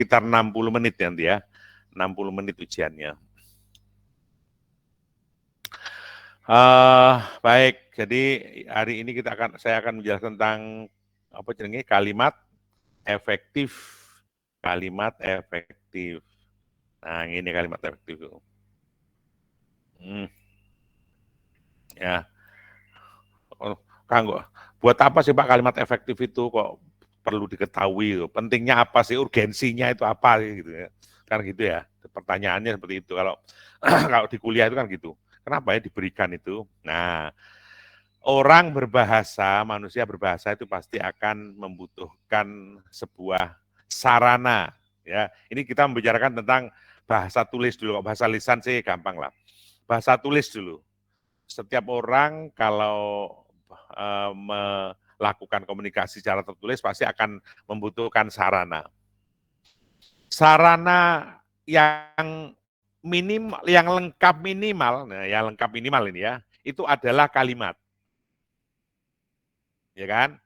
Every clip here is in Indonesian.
sekitar 60 menit nanti ya. 60 menit ujiannya. Baik, jadi hari ini saya akan menjelaskan tentang apa jenenge kalimat efektif. Kalimat efektif. Nah, ini kalimat efektif. Ya. Oh, Kanggo, buat apa sih Pak kalimat efektif itu kok perlu diketahui? Pentingnya apa sih? Urgensinya itu apa gitu ya? Kan gitu ya. Pertanyaannya seperti itu. Kalau kalau di kuliah itu kan gitu. Kenapa ya diberikan itu? Nah, orang berbahasa, manusia berbahasa itu pasti akan membutuhkan sebuah sarana. Ya, ini kita membicarakan tentang bahasa tulis dulu. Kalau bahasa lisan sih gampang lah. Bahasa tulis dulu. Setiap orang kalau melakukan komunikasi secara tertulis pasti akan membutuhkan sarana. Sarana yang yang lengkap minimal, nah yang lengkap minimal ini ya, itu adalah kalimat. Ya kan?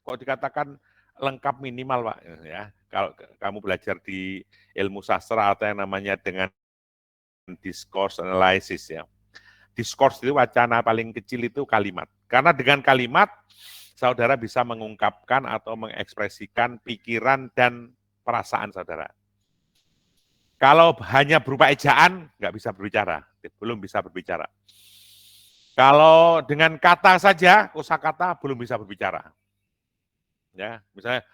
Kok dikatakan lengkap minimal, Pak, ya. Kalau kamu belajar di ilmu sastra atau yang namanya dengan discourse analysis ya. Discourse itu wacana paling kecil itu kalimat. Karena dengan kalimat, saudara bisa mengungkapkan atau mengekspresikan pikiran dan perasaan saudara. Kalau hanya berupa ejaan, nggak bisa berbicara, belum bisa berbicara. Kalau dengan kata saja, kosakata belum bisa berbicara. Ya, misalnya,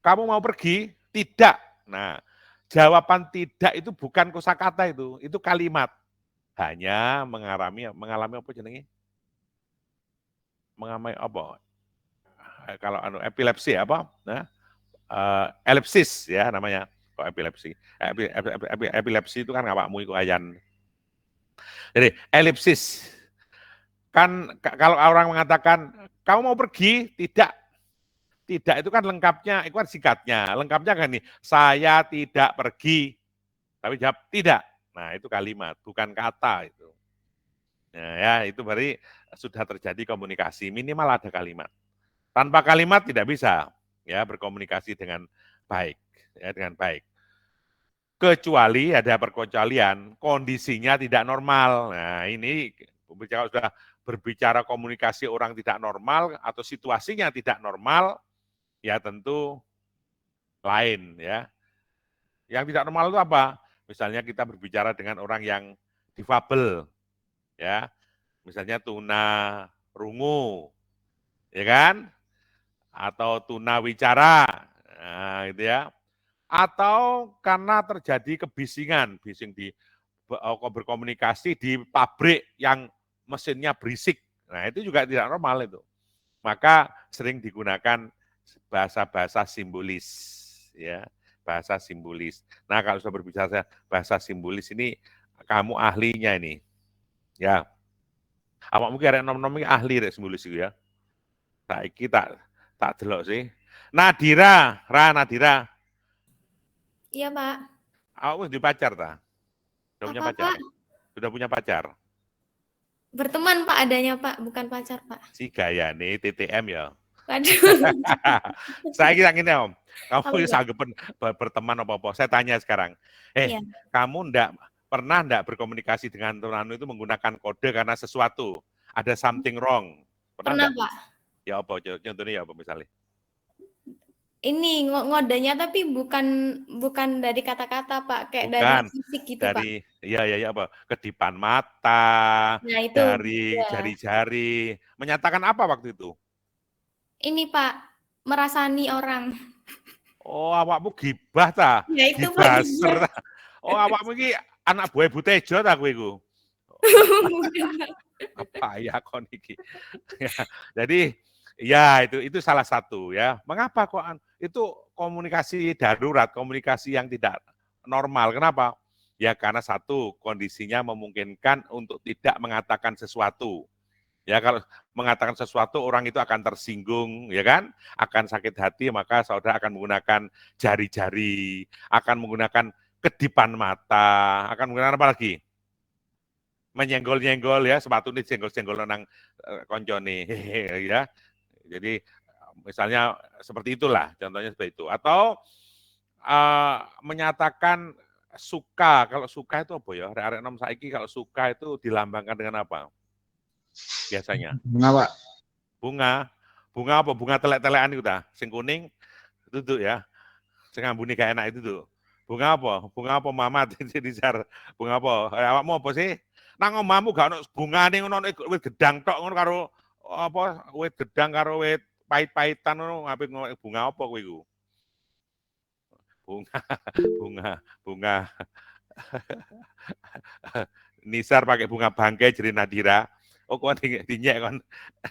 kamu mau pergi? Tidak. Nah, jawaban tidak itu bukan kosakata itu kalimat. Hanya mengalami apa jenenge? Mengalami apa? Kalau epilepsi apa? Nah, elipsis ya namanya. Kok epilepsi? Epilepsi itu kan awakmu iku ayan. Jadi elipsis kan kalau orang mengatakan kamu mau pergi, tidak. Tidak itu kan lengkapnya, itu kan singkatnya. Lengkapnya kan nih, saya tidak pergi. Tapi jawab tidak. Nah, itu kalimat, bukan kata itu. Nah, ya, itu berarti sudah terjadi komunikasi, minimal ada kalimat. Tanpa kalimat tidak bisa ya berkomunikasi dengan baik, ya dengan baik. Kecuali ada perkecualian, kondisinya tidak normal. Nah, ini sudah berbicara komunikasi orang tidak normal atau situasinya tidak normal, ya tentu lain ya. Yang tidak normal itu apa? Misalnya kita berbicara dengan orang yang difabel, ya, misalnya tuna rungu, ya kan? Atau tuna wicara, nah, gitu ya. Atau karena terjadi kebisingan, bising di berkomunikasi di pabrik yang mesinnya berisik. Nah, itu juga tidak normal itu. Maka sering digunakan bahasa-bahasa simbolis, ya, bahasa simbolis. Nah, kalau sudah berbicara bahasa simbolis ini, kamu ahlinya ini, ya. Awak mungkin ada nom-nom ahli rek simbolis itu ya. Saiki tak delok sih. Nadira. Iya, Pak. Awak wis di pacar ta? Sudah punya Apa, pacar? Pak? Sudah punya pacar? Berteman, Pak, adanya, Pak, bukan pacar, Pak. Si gaya nih TTM ya. Waduh. Saya kira gini Om, Oh kamu iya, sanggup berteman apa-apa. Saya tanya sekarang, iya. kamu pernah enggak berkomunikasi dengan tunanmu itu menggunakan kode karena sesuatu, ada something wrong, pernah Pernah, enggak? Pak. Ya apa, contohnya ya apa misalnya? Ini ngodenya tapi bukan bukan dari kata-kata, Pak, kayak dari Bukan, fisik gitu, Pak. dari, ya apa, kedipan mata, Nah, itu dari ya. jari-jari, menyatakan apa waktu itu? Ini, Pak, merasani orang. Oh, awakmu gibah ta? Ya itu, Pak, Gibaser juga. ta? Oh, awakmu iki anak buah Ibu Tejo ta kowe iku? Bukan, Pak. Apa ya kon iki? Ya, jadi ya itu salah satu ya. Mengapa kok itu komunikasi darurat, komunikasi yang tidak normal. Kenapa? Ya karena satu, kondisinya memungkinkan untuk tidak mengatakan sesuatu. Ya kalau mengatakan sesuatu orang itu akan tersinggung, ya kan? Akan sakit hati, maka saudara akan menggunakan jari-jari, akan menggunakan kedipan mata, akan menggunakan apa lagi? Menyenggol-nyenggol ya, sepatu ini senggol-senggol nang koncone, ya. Jadi misalnya seperti itulah, contohnya seperti itu. Atau menyatakan suka. Kalau suka itu apa ya? Arek-arek nom saiki kalau suka itu dilambangkan dengan apa? Biasanya Bunga, Pak. bunga. Bunga apa? Bunga telek-telekan itu dah. Sing kuning itu tuh ya. Sing ambune gak enak itu tuh. Bunga apa? Bunga apa Mamat? Dijar. Bunga apa? Awakmu apa sih? Nang omahmu gak ono bungane ngono wit gedang tok ngono karo apa wit gedang karo wit pahit-pahitan ngono ngapain bunga apa kowe iku? Bunga, bunga. Nisar pakai bunga bangkai jadi Nadira. Oh, kon dinyek kon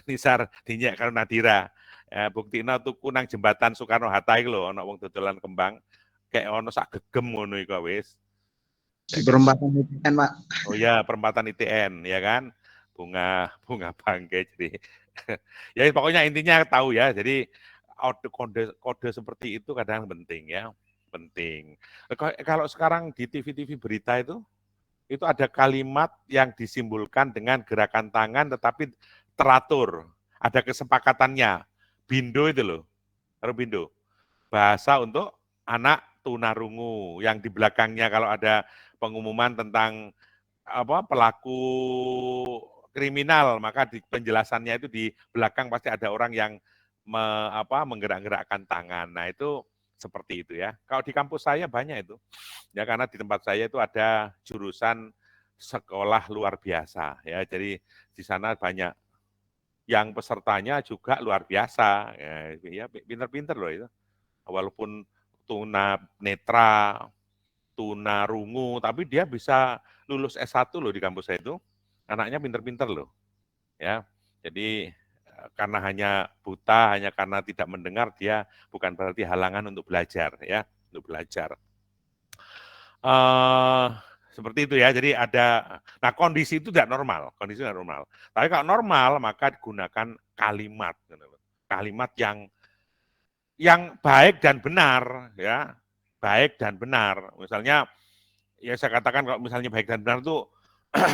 Nisar dinyek karo Nadira. Buktina tuku nang jembatan Soekarno Hatta iku lho ana wong dodolan kembang. Kayak ono sak gegem ngono iku wis. Di perempatan ITN, Pak. Oh ya, perempatan ITN ya kan. Bunga bangkai jadi. Ya pokoknya intinya tahu ya. Jadi kode seperti itu kadang penting ya. Penting. Kalau sekarang di TV-TV berita itu ada kalimat yang disimbolkan dengan gerakan tangan tetapi teratur. Ada kesepakatannya. Bindo itu loh. Taruh bindo. Bahasa untuk anak tunarungu. Yang di belakangnya kalau ada pengumuman tentang apa pelaku kriminal, maka di penjelasannya itu di belakang pasti ada orang yang menggerak-gerakkan tangan. Nah, itu seperti itu ya. Kalau di kampus saya banyak itu. Ya karena di tempat saya itu ada jurusan sekolah luar biasa ya. Jadi di sana banyak yang pesertanya juga luar biasa. Ya pinter-pinter loh itu. Walaupun tuna netra, tuna rungu, tapi dia bisa lulus S1 loh di kampus saya itu. Anaknya pinter-pinter loh. Ya. Jadi karena hanya buta, hanya karena tidak mendengar, dia bukan berarti halangan untuk belajar ya, untuk belajar. Seperti itu ya. Jadi ada, nah kondisi itu tidak normal, kondisi tidak normal. Tapi kalau normal maka digunakan kalimat, kalimat yang baik dan benar ya, baik dan benar. Misalnya, ya saya katakan kalau misalnya baik dan benar itu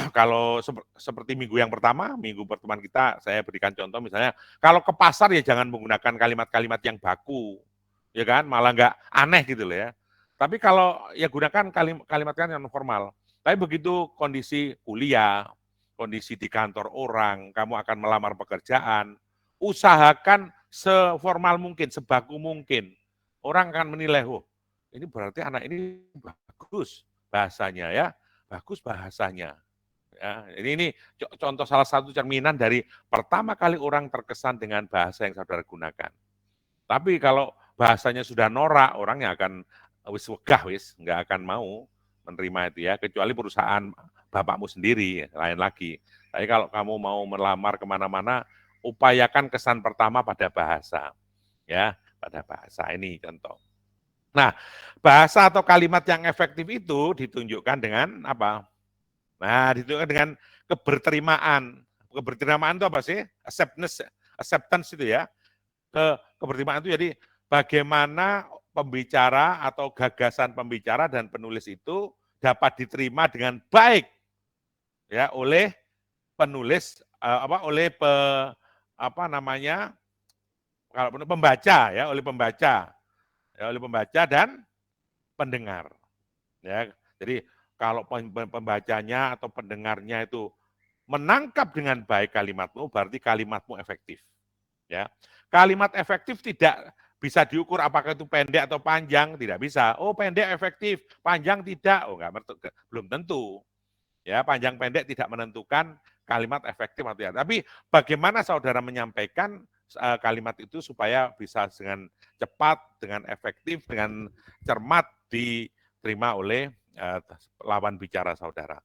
kalau seperti minggu pertama pertemuan kita, saya berikan contoh misalnya, kalau ke pasar ya jangan menggunakan kalimat-kalimat yang baku, ya kan, malah nggak aneh gitu loh ya. Tapi kalau ya gunakan kalimat yang formal. Tapi begitu kondisi kuliah, kondisi di kantor orang, kamu akan melamar pekerjaan, usahakan seformal mungkin, sebaku mungkin. Orang akan menilai, oh ini berarti anak ini bagus bahasanya ya, bagus bahasanya. Ya, ini contoh salah satu cerminan dari pertama kali orang terkesan dengan bahasa yang saudara gunakan. Tapi kalau bahasanya sudah norak, orangnya akan wis wegah wis, nggak akan mau menerima itu ya, kecuali perusahaan bapakmu sendiri, lain lagi. Tapi kalau kamu mau melamar kemana-mana, upayakan kesan pertama pada bahasa, ya, pada bahasa ini contoh. Nah, bahasa atau kalimat yang efektif itu ditunjukkan dengan apa? Nah, ditunjukkan dengan keberterimaan. Keberterimaan itu apa sih? Acceptance itu ya. Keberterimaan itu jadi bagaimana pembicara atau gagasan pembicara dan penulis itu dapat diterima dengan baik ya oleh penulis oleh kalau pembaca ya, oleh pembaca dan pendengar. Ya, jadi kalau pembacanya atau pendengarnya itu menangkap dengan baik kalimatmu, berarti kalimatmu efektif. Ya, kalimat efektif tidak bisa diukur apakah itu pendek atau panjang, tidak bisa. Oh pendek efektif, panjang tidak. Oh belum tentu. Ya, panjang pendek tidak menentukan kalimat efektif atau tidak. Tapi bagaimana saudara menyampaikan kalimat itu supaya bisa dengan cepat, dengan efektif, dengan cermat diterima oleh lawan bicara saudara.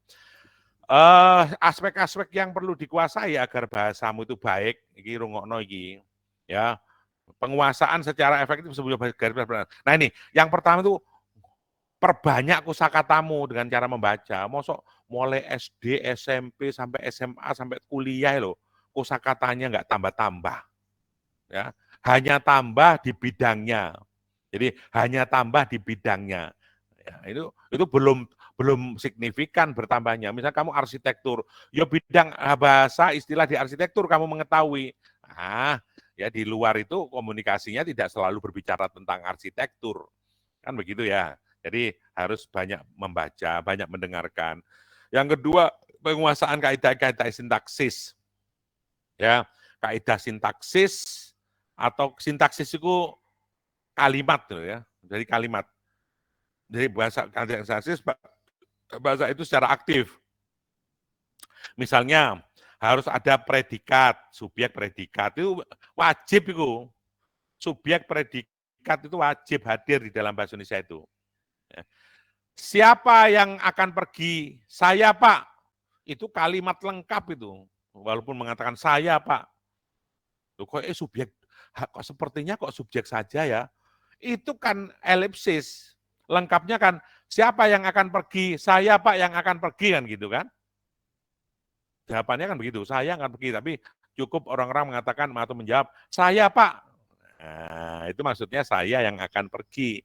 Aspek-aspek yang perlu dikuasai agar bahasamu itu baik, iki rungokno iki, ya. Penguasaan secara efektif sebelum garis. Nah ini, yang pertama itu perbanyak kosakatamu dengan cara membaca. Mosok mulai SD, SMP sampai SMA sampai kuliah loh, kosakatanya nggak tambah-tambah, ya. Hanya tambah di bidangnya. Jadi hanya tambah di bidangnya. Ya, itu belum signifikan bertambahnya. Misalnya kamu arsitektur, ya bidang bahasa istilah di arsitektur kamu mengetahui. Ya di luar itu komunikasinya tidak selalu berbicara tentang arsitektur. Kan begitu ya. Jadi harus banyak membaca, banyak mendengarkan. Yang kedua, penguasaan kaidah-kaidah sintaksis. Ya, kaidah sintaksis atau sintaksis itu kalimat tuh ya. Jadi kalimat. Jadi bahasa kaidah sintaksis bahasa itu secara aktif. Misalnya harus ada predikat, subjek predikat itu wajib itu. Subjek predikat itu wajib hadir di dalam bahasa Indonesia itu. Ya. Siapa yang akan pergi? Saya, Pak. Itu kalimat lengkap itu. Walaupun mengatakan saya, Pak. Loh, kok subjek, kok sepertinya kok subjek saja ya. Itu kan elipsis. Lengkapnya kan siapa yang akan pergi? Saya, Pak, yang akan pergi kan gitu kan. Jawabannya kan begitu, saya akan pergi. Tapi cukup orang-orang mengatakan atau menjawab, saya, Pak. Nah, itu maksudnya saya yang akan pergi.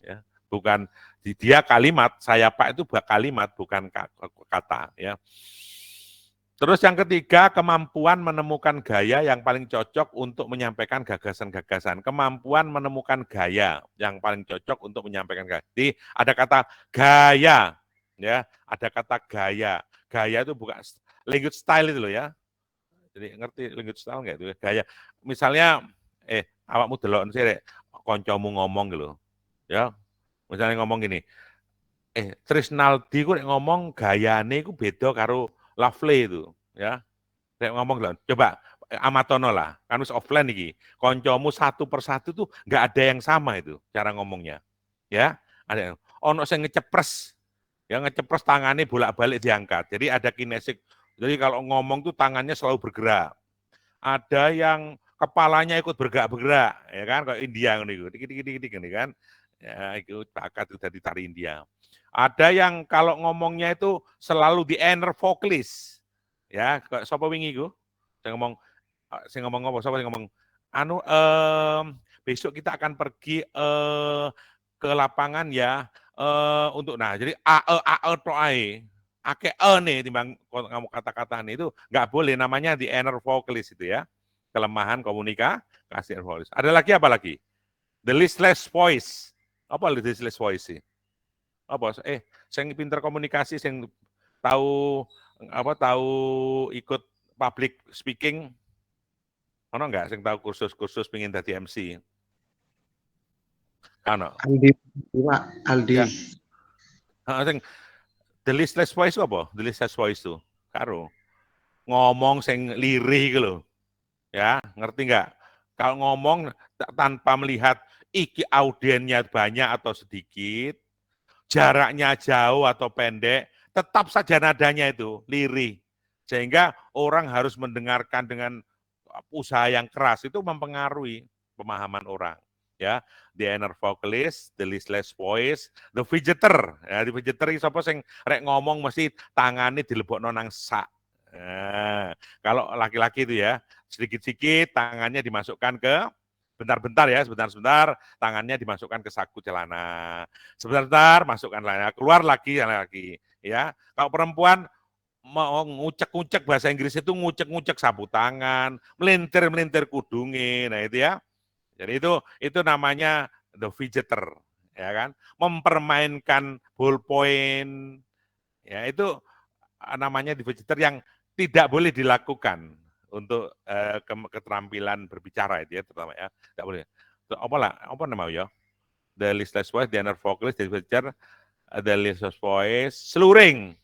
Ya, bukan dia kalimat, saya Pak itu kalimat, bukan kata. Ya. Terus yang ketiga, kemampuan menemukan gaya yang paling cocok untuk menyampaikan gagasan-gagasan. Kemampuan menemukan gaya yang paling cocok untuk menyampaikan gagasan. Jadi ada kata gaya, ya, ada kata gaya. Gaya itu bukan language style itu loh ya. Jadi ngerti language style nggak itu gaya. Misalnya, awakmu delok sih rek kancamu ngomong gitu. Ya. Misalnya ngomong gini, Trisnaldi ku ngomong gayane ku beda karo Lovely itu, ya. Rek ngomong lho, coba amatono lah, kan wis offline iki. Kancamu satu persatu tuh nggak ada yang sama itu cara ngomongnya. Ya, ada ono sing ngecepres. Ya ngecepres tangannya bolak-balik diangkat. Jadi ada kinesik. Jadi kalau ngomong tuh tangannya selalu bergerak. Ada yang kepalanya ikut bergerak-bergerak, ya kan, kayak India gitu, dikit-dikit ini kan, ya itu bakat itu dari tari India. Ada yang kalau ngomongnya itu selalu di inner vokalis, ya, kayak sapa wingi iku, saya ngomong apa, sapa ngomong, anu, besok kita akan pergi ke lapangan ya, untuk, nah jadi tok ae. Ake nih timbang kamu kata-kata itu nggak boleh, namanya di inner vokalis itu ya, kelemahan komunikasi inner vokalis. Ada lagi apa lagi? The listless voice. Apa the listless voice sih? Apa? Saya pinter komunikasi, saya tahu tahu ikut public speaking. Ono nggak? Saya tahu kursus-kursus pengen jadi MC. Ano? Aldi, Pak. Aldi. Ya. The listless voice apa? The listless voice itu karo ngomong sing lirih gitu loh. Ya, ngerti nggak? Kalau ngomong tanpa melihat iki audiennya banyak atau sedikit, jaraknya jauh atau pendek, tetap saja nadanya itu lirih. Sehingga orang harus mendengarkan dengan usaha yang keras, itu mempengaruhi pemahaman orang. Ya, the inner vocalist, the listless voice, the fidgeter. Ya, the fidgeter itu sapa sing rek ngomong mesti tangannya dilebokno nang sak. Nah, kalau laki-laki itu ya, sedikit-sedikit tangannya dimasukkan ke bentar-bentar ya, sebentar-sebentar tangannya dimasukkan ke saku celana. Sebentar masukkan lagi, keluar lagi ya. Kalau perempuan mau ngucek-ngucek, bahasa Inggris itu ngucek-ngucek sapu tangan, melintir-melintir kudunge. Nah, itu ya. Jadi itu namanya the fidgeter, ya kan? Mempermainkan ballpoint. Ya, itu namanya the fidgeter yang tidak boleh dilakukan untuk keterampilan berbicara itu ya, terutama ya. Tidak boleh. Apa namanya ya? The listless voice, the inner vocalist, the fidgeter, the listless voice, sluring.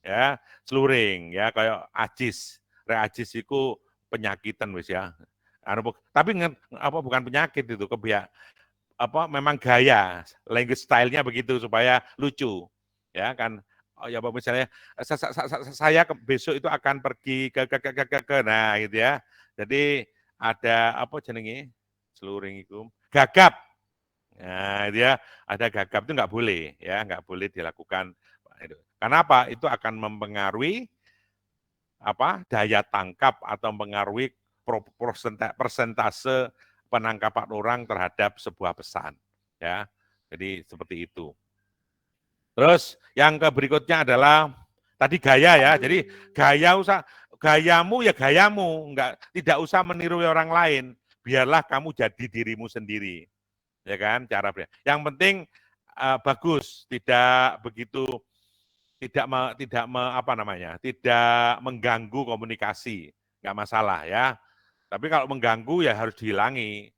Ya, sluring ya, kayak ajis. Ajis itu penyakitan wis ya. Tapi bukan penyakit itu, memang gaya, language style-nya begitu supaya lucu. Ya kan, ya misalnya saya besok itu akan pergi ke nah gitu ya. Jadi ada apa jenenge? Sluring itu gagap. Nah, dia ada gagap itu nggak boleh ya, nggak boleh dilakukan. Kenapa? Itu akan mempengaruhi daya tangkap atau mempengaruhi persentase penangkapan orang terhadap sebuah pesan, ya. Jadi seperti itu. Terus yang berikutnya adalah tadi gaya ya. Jadi gayamu ya gayamu, tidak usah meniru orang lain. Biarlah kamu jadi dirimu sendiri. ya kan, cara yang penting bagus, tidak begitu, tidak mengganggu komunikasi, nggak masalah ya. Tapi kalau mengganggu ya harus dihilangi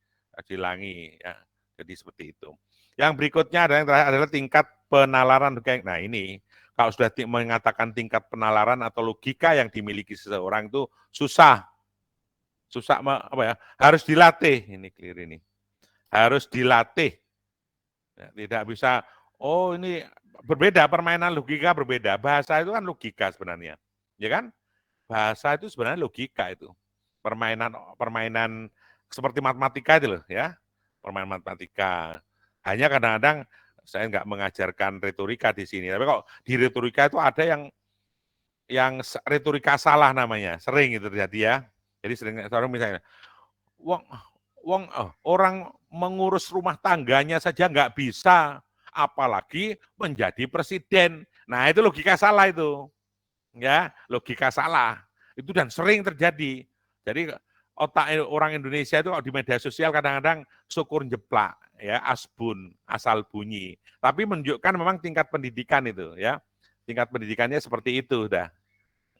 ya. Jadi seperti itu. Yang berikutnya adalah yang terakhir adalah tingkat penalaran. Nah ini kalau sudah mengatakan tingkat penalaran atau logika yang dimiliki seseorang itu susah harus dilatih. Ini clear ini. Harus dilatih. Ya, tidak bisa, oh ini berbeda, permainan logika berbeda. Bahasa itu kan logika sebenarnya. Ya kan? Bahasa itu sebenarnya logika itu. Permainan seperti matematika itu loh ya. Permainan matematika. Hanya kadang-kadang saya nggak mengajarkan retorika di sini. Tapi kok di retorika itu ada yang retorika salah namanya. Sering itu terjadi ya. Jadi sering misalnya orang mengurus rumah tangganya saja nggak bisa, apalagi menjadi presiden. Nah itu logika salah itu, ya logika salah itu dan sering terjadi. Jadi otak orang Indonesia itu kalau di media sosial kadang-kadang syukur jeplak, ya asbun, asal bunyi. Tapi menunjukkan memang tingkat pendidikan itu, ya tingkat pendidikannya seperti itu, dah.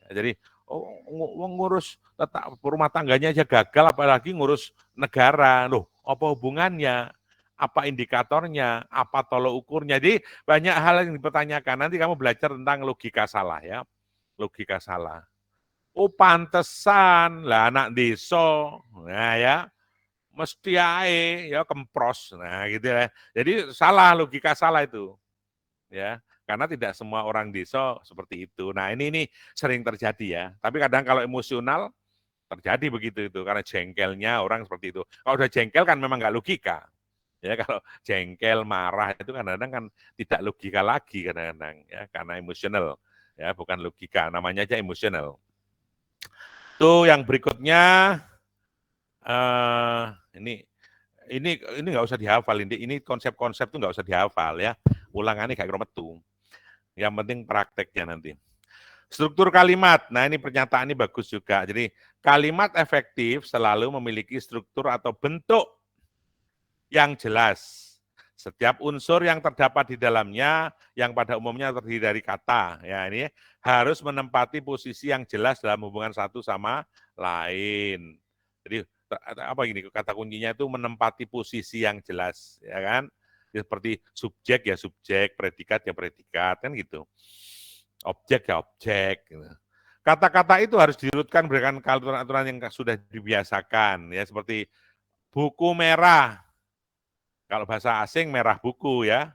Jadi ngurus rumah tangganya aja gagal, apalagi ngurus negara. Loh, apa hubungannya? Apa indikatornya? Apa tolok ukurnya? Jadi banyak hal yang dipertanyakan. Nanti kamu belajar tentang logika salah ya. Logika salah. Oh pantesan lah anak desa. Nah ya, mesti ae ya kempros. Nah gitu ya. Jadi salah, logika salah itu. Ya, karena tidak semua orang desa seperti itu. Nah ini sering terjadi ya. Tapi kadang kalau emosional terjadi begitu itu karena jengkelnya orang seperti itu. Kalau udah jengkel kan memang nggak logika. Ya kalau jengkel marah itu kadang-kadang kan tidak logika lagi kadang-kadang ya karena emosional ya bukan logika, namanya aja emosional. Tuh yang berikutnya ini nggak usah dihafal, ini konsep-konsep tuh nggak usah dihafal ya. Ulangannya kayak metu. Yang penting prakteknya nanti. Struktur kalimat. Nah, ini pernyataan ini bagus juga. Jadi, kalimat efektif selalu memiliki struktur atau bentuk yang jelas. Setiap unsur yang terdapat di dalamnya, yang pada umumnya terdiri dari kata, ya ini harus menempati posisi yang jelas dalam hubungan satu sama lain. Jadi apa ini kata kuncinya itu menempati posisi yang jelas, ya kan? Seperti subjek ya subjek, predikat ya predikat, kan gitu. Objek ya objek. Kata-kata itu harus diurutkan berdasarkan aturan-aturan yang sudah dibiasakan, ya seperti buku merah. Kalau bahasa asing merah buku ya,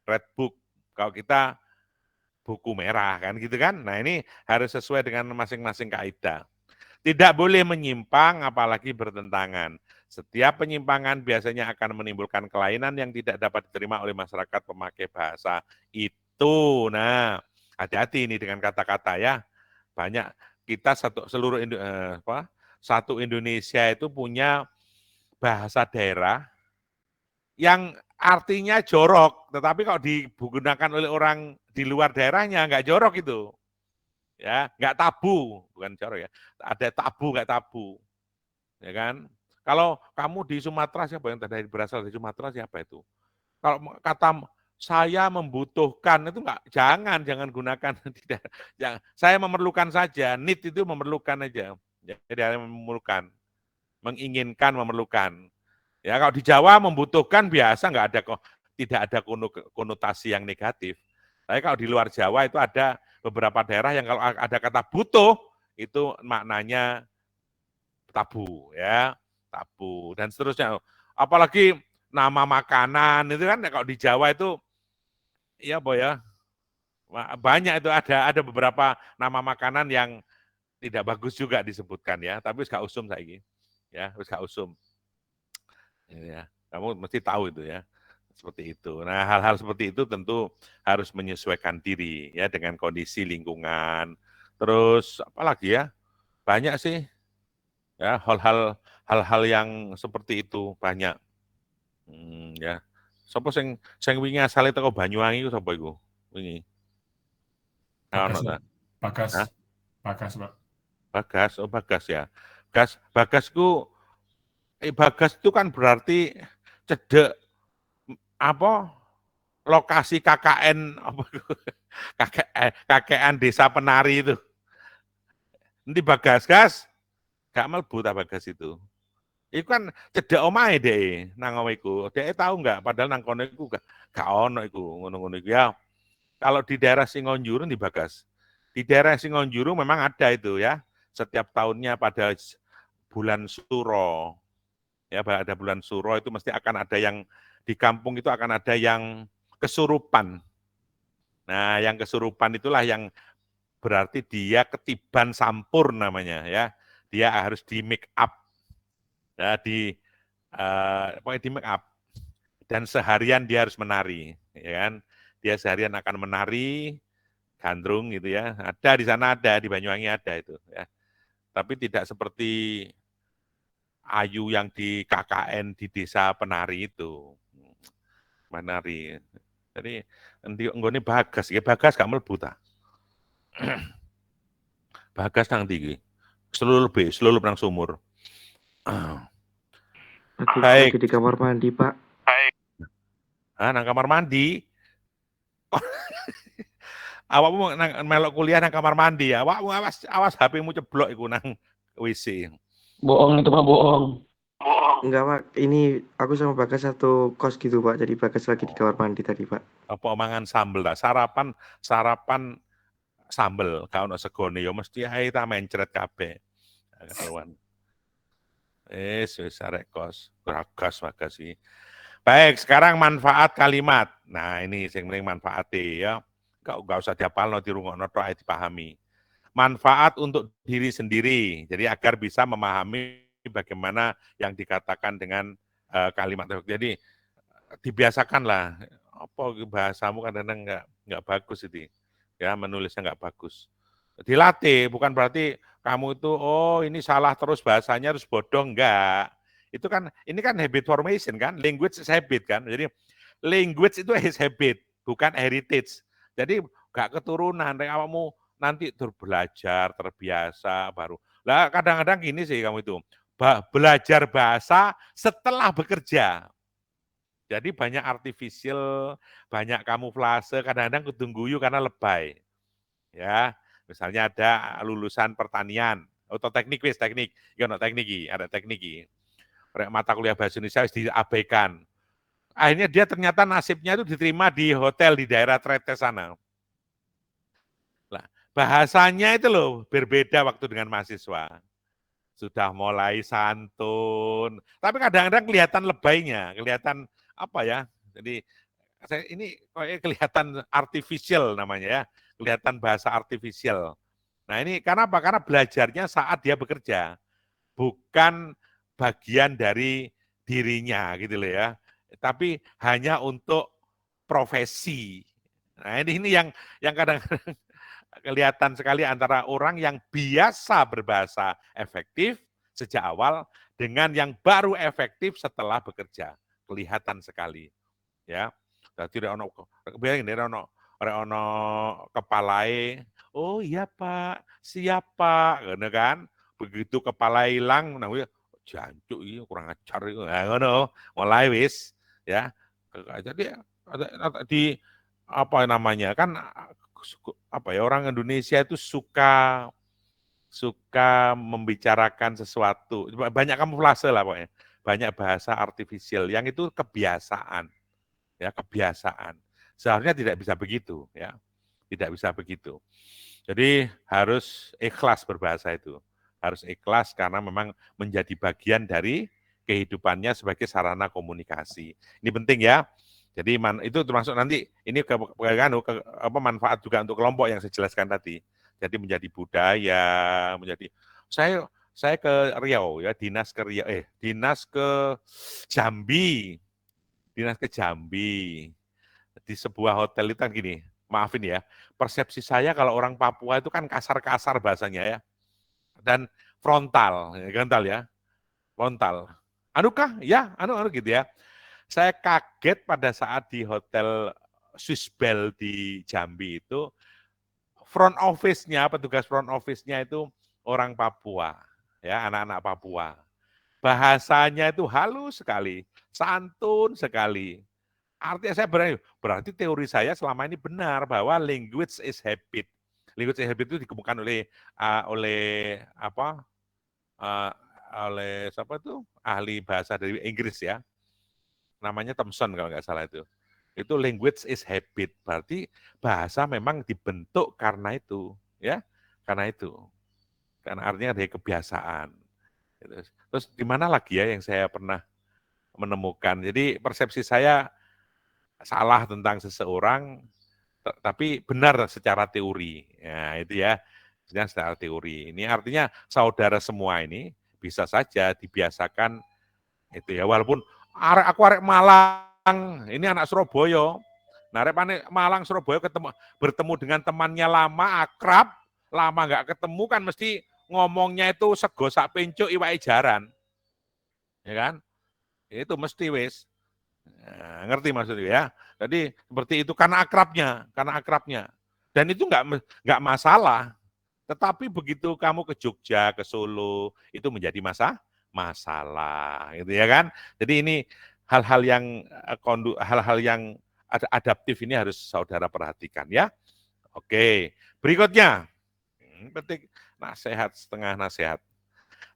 red book. Kalau kita buku merah kan gitu kan. Nah ini harus sesuai dengan masing-masing kaidah. Tidak boleh menyimpang apalagi bertentangan. Setiap penyimpangan biasanya akan menimbulkan kelainan yang tidak dapat diterima oleh masyarakat pemakai bahasa itu. Nah, hati-hati ini dengan kata-kata ya. Banyak kita satu Indonesia itu punya bahasa daerah yang artinya jorok, tetapi kalau digunakan oleh orang di luar daerahnya nggak jorok itu. Ya, nggak tabu, bukan jorok ya. Ada tabu nggak tabu. Ya kan? Kalau kamu di Sumatera siapa yang tadi berasal dari Sumatera siapa itu? Kalau kata saya membutuhkan itu enggak, jangan gunakan tidak. Jangan. Saya memerlukan saja, need itu memerlukan aja. Jadi ada memerlukan, menginginkan, memerlukan. Ya kalau di Jawa membutuhkan biasa enggak ada kok, tidak ada konotasi yang negatif. Tapi kalau di luar Jawa itu ada beberapa daerah yang kalau ada kata butuh itu maknanya tabu ya, tabu dan seterusnya. Apalagi nama makanan itu kan kalau di Jawa itu ya Boy ya, banyak itu ada beberapa nama makanan yang tidak bagus juga disebutkan ya, tapi gak usum saiki. Ya, gak usum. Ya, kamu mesti tahu itu ya. Seperti itu. Nah, hal-hal seperti itu tentu harus menyesuaikan diri ya dengan kondisi lingkungan. Terus apalagi ya? Banyak sih ya hal-hal yang seperti itu banyak. Ya. Sopo sing wingi asale teko Banyuwangi iku sapa iku? Wingi. Bagas, Ono ta? Bagas, Hah? Bagas, Pak. Bagas, oh Bagas ya. Bagas itu kan berarti cedek apa lokasi KKN apa KKN Desa Penari itu. Nanti Bagas gak mlebu ta Bagas itu. Iku kan cedek omahe deh nang omahiku. Dek tahu nggak? Padahal nang kono iku gak ono iku ngono-ngono iku ya. Kalau di daerah Singonjuru di Bagas. Di daerah Singonjuru memang ada itu ya. Setiap tahunnya pada bulan Suro. Ya, ada bulan Suro itu mesti akan ada yang di kampung itu akan ada yang kesurupan. Nah, yang kesurupan itulah yang berarti dia ketiban sampur namanya ya. Dia harus di make up. Ya, pokoknya di make up. Dan seharian dia harus menari, ya kan? Dia seharian akan menari gandrung gitu ya. Ada di sana, ada di Banyuwangi ada itu ya. Tapi tidak seperti Ayu yang di KKN di Desa Penari itu. Menari. Jadi nanti nggone Bagas, ya Bagas gak mlebu ta. Bagas nang ndi iki? Selulup nang sumur. Lagi di kamar mandi, Pak. Nang kamar mandi. Awakmu nang melok kuliah nang kamar mandi ya. Awakmu awas HP-mu ceblok iku nang WC. Bohong itu Pak, bohong. Enggak, Pak. Ini aku sama Bagas satu kos gitu, Pak. Jadi Bagas lagi di kamar mandi tadi, Pak. Apa mangan sambel ta? Sarapan sambel, gak ono segone ya mesti ae ta mencret kabeh. Keteruan. Wis arek kos. Bagas iki. Baik, sekarang manfaat kalimat. Nah, ini sing penting manfaate ya. Enggak usah dihafalno, dirungokno tok ae dipahami. Manfaat untuk diri sendiri. Jadi agar bisa memahami bagaimana yang dikatakan dengan kalimat. Jadi dibiasakanlah. Apa bahasamu kadang-kadang enggak bagus itu. Ya, menulisnya enggak bagus. Dilatih, bukan berarti kamu itu ini salah terus bahasanya harus bodoh, enggak. Itu kan ini kan habit formation kan, language is habit kan. Jadi language itu is habit, bukan heritage. Jadi enggak keturunan, kamu nanti belajar, terbiasa baru. Lah kadang-kadang gini sih kamu itu, belajar bahasa setelah bekerja. Jadi banyak artificial, banyak kamuflase, kadang-kadang kudungguyu karena lebay. Ya, misalnya ada lulusan pertanian, atau teknik, ya no teknik, ada teknik. Mata kuliah bahasa Indonesia harus diabaikan. Akhirnya dia ternyata nasibnya itu diterima di hotel di daerah Trete sana. Lah, bahasanya itu loh berbeda waktu dengan mahasiswa. Sudah mulai santun, tapi kadang-kadang kelihatan lebaynya, kelihatan apa ya? Jadi ini kelihatan artificial namanya ya, kelihatan bahasa artificial. Nah ini karena apa? Karena belajarnya saat dia bekerja, bukan bagian dari dirinya gitu loh ya, tapi hanya untuk profesi. Nah ini yang kadang-kadang kelihatan sekali antara orang yang biasa berbahasa efektif sejak awal dengan yang baru efektif setelah bekerja. Kelihatan sekali. Ya. Dadi rek ono kepalae, oh iya Pak, siap Pak, ngono kan. Begitu kepala hilang, nah jancuk iki kurang ajar iku. Nah ngono, mulai wis ya. Jadi di apa namanya kan apa ya orang Indonesia itu suka membicarakan sesuatu, banyak kamuflase lah pokoknya, banyak bahasa artificial yang itu kebiasaan, ya kebiasaan. Seharusnya tidak bisa begitu, ya tidak bisa begitu. Jadi harus ikhlas berbahasa itu, harus ikhlas karena memang menjadi bagian dari kehidupannya sebagai sarana komunikasi. Ini penting ya. Jadi itu termasuk nanti ini manfaat juga untuk kelompok yang saya jelaskan tadi. Jadi menjadi budaya, menjadi saya ke Riau ya, dinas ke Jambi. Dinas ke Jambi. Di sebuah hotel itu kan gini, maafin ya, persepsi saya kalau orang Papua itu kan kasar-kasar bahasanya ya. Dan frontal ya. Frontal. Anukah? Ya, anu gitu ya. Saya kaget pada saat di hotel Swiss Bell di Jambi itu, front office-nya, petugas front office-nya itu orang Papua, ya anak-anak Papua. Bahasanya itu halus sekali, santun sekali. Artinya saya berarti teori saya selama ini benar bahwa language is habit. Language is habit itu dikemukakan oleh apa? eh, oleh siapa itu? Ahli bahasa dari Inggris ya. Namanya Thomson kalau nggak salah itu. Itu language is habit. Berarti bahasa memang dibentuk karena itu, ya. Karena itu. Karena artinya dari kebiasaan. Terus di mana lagi ya yang saya pernah menemukan. Jadi persepsi saya salah tentang seseorang, tapi benar secara teori. Ya, itu ya, secara teori. Ini artinya saudara semua ini bisa saja dibiasakan itu ya, walaupun aku arek Malang, ini anak Surabaya. Nah, arek Malang Surabaya bertemu dengan temannya lama, akrab, lama nggak ketemu kan mesti ngomongnya itu sego sak pencuk iwake jaran. Ya kan? Itu mesti wis. Nah, ngerti maksudnya ya. Jadi seperti itu karena akrabnya. Dan itu nggak masalah. Tetapi begitu kamu ke Jogja, ke Solo, itu menjadi masalah, gitu ya kan? Jadi ini hal-hal yang adaptif ini harus saudara perhatikan ya. Oke, berikutnya petik nasihat setengah nasihat.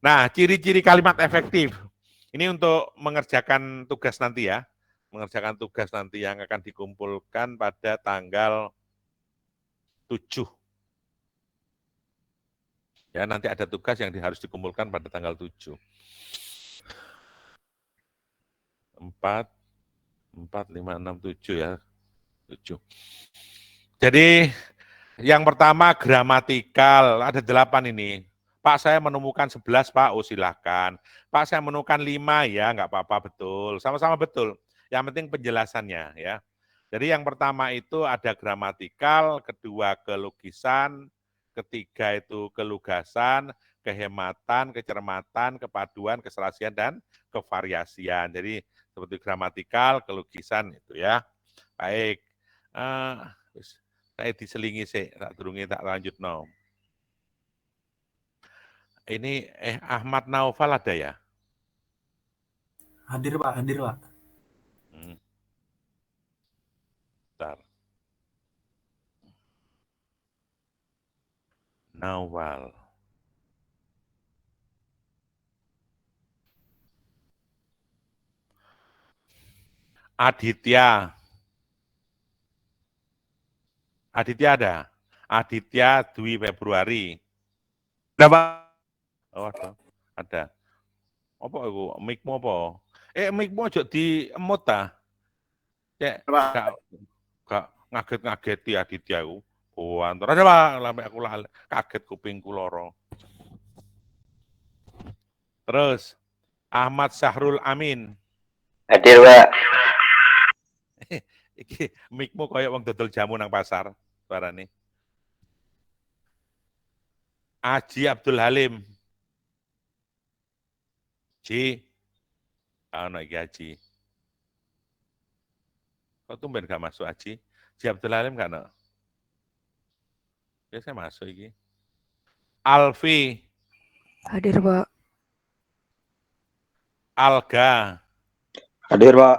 Nah, ciri-ciri kalimat efektif. Ini untuk mengerjakan tugas nanti ya. Mengerjakan tugas nanti yang akan dikumpulkan pada tanggal 7. Ya, nanti ada tugas yang harus dikumpulkan pada tanggal 7. 4, 5, 6, 7 ya. 7. Jadi yang pertama gramatikal, ada 8 ini. Pak saya menemukan 11 Pak, oh silahkan. Pak saya menemukan 5 ya, nggak apa-apa betul. Sama-sama betul. Yang penting penjelasannya ya. Jadi yang pertama itu ada gramatikal, kedua kelogisan, ketiga itu kelugasan, kehematan, kecermatan, kepaduan, keserasian, dan kevariasian. Jadi seperti gramatikal, kelogisan itu ya. Baik. Saya diselingi sih, tak durungi tak lanjut no. Ini Ahmad Naufal ada ya? Hadir Pak, hadir Pak. Bentar. Naufal. Aditya. Aditya ada? Aditya Dwi Februari. Ada Pak. Oh ada. Apa itu? Mic-mu apa? Mic-mu aja di emut ta? Cek, gak ngaget-ngageti Aditya itu. Oh, antara ada Pak, sampai aku kaget kupingku loro. Terus Ahmad Syahrul Amin. Hadir, Pak. Iki mic-mu kayak wong dodol jamu nang pasar, suarane. Aji Abdul Halim. Ji. Ana iki Aji. Kok tumben gak masuk Aji? Ji Abdul Halim gak no? Biasa masuk iki. Alfi. Hadir, Pak. Alga. Hadir, Pak.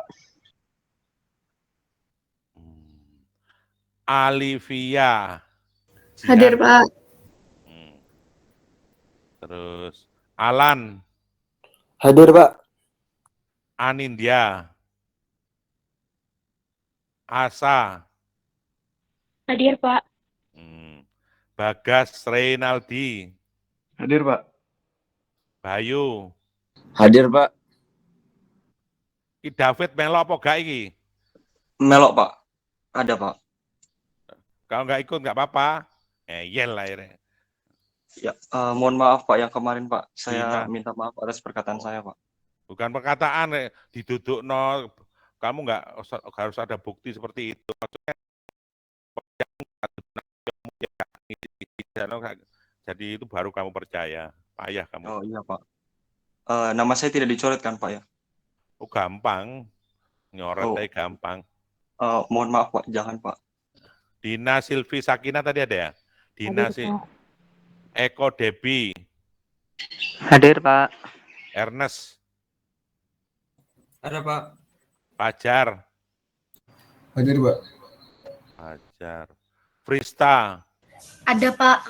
Alivia. Hadir, Pak. Terus Alan. Hadir, Pak. Anindya. Asa. Hadir, Pak. Bagas Reynaldi. Hadir Pak. Bayu. Hadir, Pak. Ki David melok apa gak iki? Melok, Pak. Ada, Pak. Kalau nggak ikut nggak apa-apa. Yel lah ini. Ya, mohon maaf, Pak, yang kemarin, Pak. Saya Dina. minta maaf atas perkataan saya, Pak. Bukan perkataan diduduk no, kamu nggak harus ada bukti seperti itu. Maksudnya jadi itu baru kamu percaya, payah kamu. Oh iya, Pak. Nama saya tidak dicoret kan, Pak ya? Oh gampang, nyoret aja gampang. Mohon maaf, Pak, jangan, Pak. Dina Silvi Sakina tadi ada ya? Dina Eko Debi. Hadir, Pak. Ernest. Ada Pak. Pajar. Hadir, Pak. Hajar. Frista. Ada, Pak.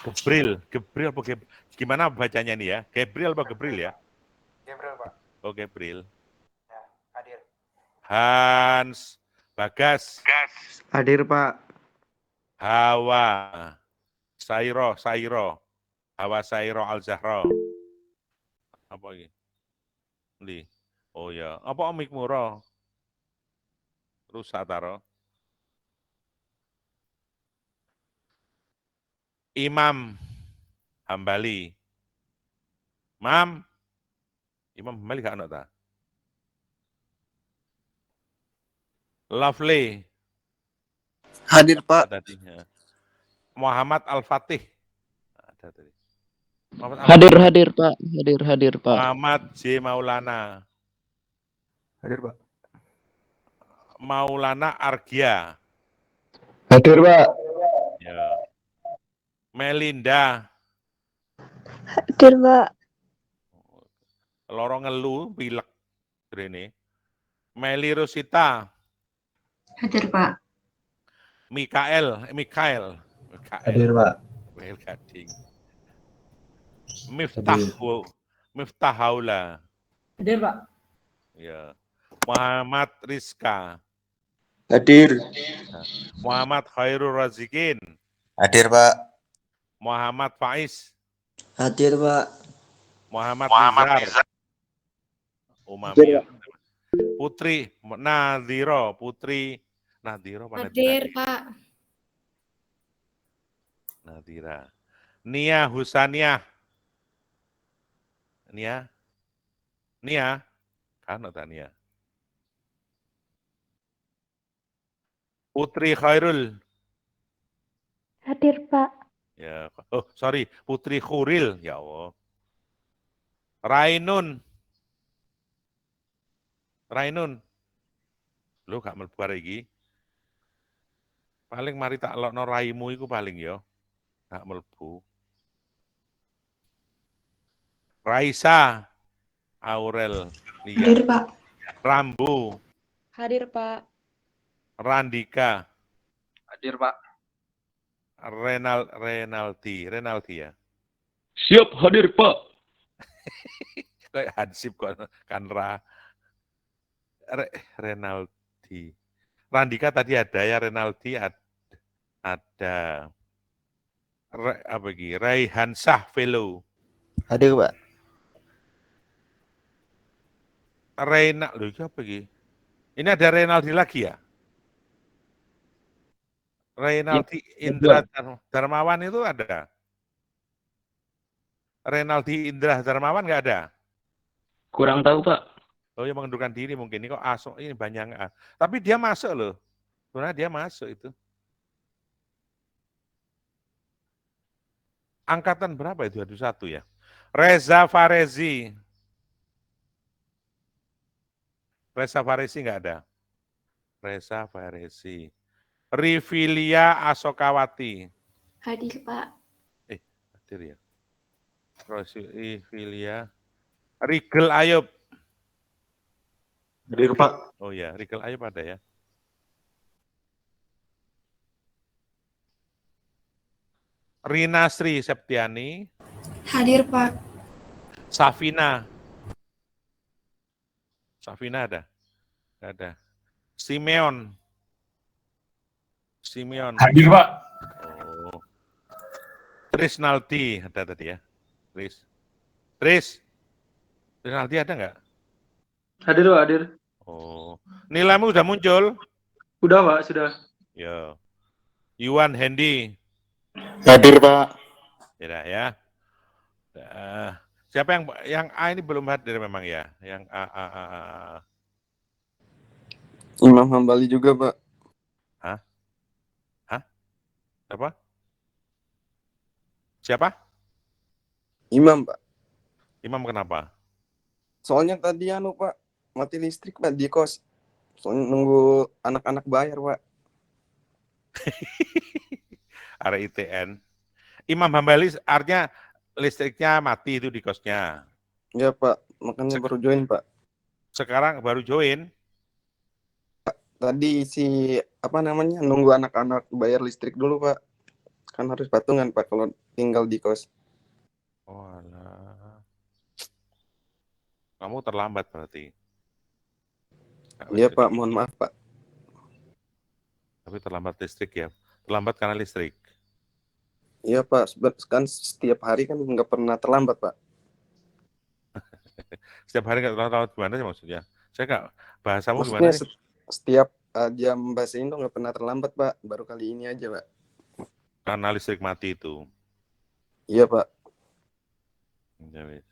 Gebril apa gimana bacanya nih ya? Gabriel apa Gebril ya? Gabriel, Pak. Oh, Gabriel. Ya, hadir. Hans. Bagas. Hadir, Pak. Hawa. Sairo. Hawa Sairo Al-Zahra. Apa ini? Li. Oh ya, apa omik muro? Rusak taro. Imam Hambali. Imam Hambali gak ada ta? Lovely. Hadir, Pak. Tadinya. Muhammad Al-Fatih. Ada tadi. Muhammad Hadir, Pak. Hadir, Pak. Muhammad J. Maulana. Hadir, Pak. Maulana Argia. Hadir, Pak. Ya. Melinda. Hadir, Pak. Lorong ngelu, pilek. Ini. Meli Rosita. Hadir, Pak. Mikael. Hadir, Pak. Well, Gading. Miftah Haula. Hadir, Pak. Ya. Muhammad Rizka. Hadir. Muhammad Khairul Razikin. Hadir, Pak. Muhammad Faiz. Hadir, Pak. Muhammad Nizar. Umami. Hadir, Putri Nadhiro. Hadir, Pak. Nadira. Nia Husaniah. Nia. Kan ada Nia. Putri Khairul. Hadir, Pak. Ya. Oh, sorry. Putri Khuril. Ya Allah. Rainun. Lu gak mlebu iki. Paling mari tak lokno raimu iku paling ya. Gak mlebu. Raisa. Aurel. Hadir, Pak. Rambu. Hadir, Pak. Randika. Hadir, Pak. Renaldi ya. Siap hadir, Pak. Kayak Hansip kok kan Renaldi. Randika tadi ada ya, Renaldi ada. Apa lagi? Raihansah Velo. Hadir, Pak. Loh, ini apa lagi? Ini ada Renaldi lagi ya? Renaldi Indra Darmawan itu ada. Renaldi Indra Darmawan nggak ada? Kurang tahu, Pak. Oh, ya mengundurkan diri mungkin. Ini kok asok ini banyak. Tapi dia masuk loh. Sebenarnya dia masuk itu. Angkatan berapa itu? 21 ya? Reza Farezi nggak ada. Reza Farezi. Rivilia Asokawati. Hadir, Pak. Hadir ya. Rivilia. Rigel Ayub. Hadir, Pak. Oh ya, Rigel Ayub ada ya. Rina Sri Septiani. Hadir, Pak. Safina ada? Nggak ada. Simeon. Hadir, Pak. Oh. Trisnaldi ada tadi ya. Trisnaldi ada nggak? Hadir, Pak. Hadir. Oh. Nilaimu udah muncul? Udah, Pak. Sudah. Ya. Yuan Hendy. Hadir, Pak. Ya. Siapa yang A ini belum hadir memang ya? Yang A. Imam Hambali juga, Pak. Apa? Siapa? Imam, Pak. Imam kenapa? Soalnya tadi Pak, mati listrik, Pak, di kos. Soalnya nunggu anak-anak bayar, Pak. Area ITN. Imam Hambali artinya listriknya mati itu di kosnya. Ya, Pak. Makanya baru join, Pak. Sekarang baru join. Tadi si apa namanya nunggu anak-anak bayar listrik dulu Pak. Kan harus patungan Pak kalau tinggal di kos. Oh, alah. Kamu terlambat berarti. Nggak Iya listrik. Pak, mohon maaf Pak. Tapi terlambat listrik ya. Terlambat karena listrik. Iya Pak, kan setiap hari kan nggak pernah terlambat Pak. Setiap hari nggak terlambat gimana sih maksudnya? Saya nggak, bahasamu gimana Maksudnya sih? setiap jam bahasa Indo nggak pernah terlambat Pak. Baru kali ini aja Pak. Karena listrik mati itu. Iya Pak. Ya, wis.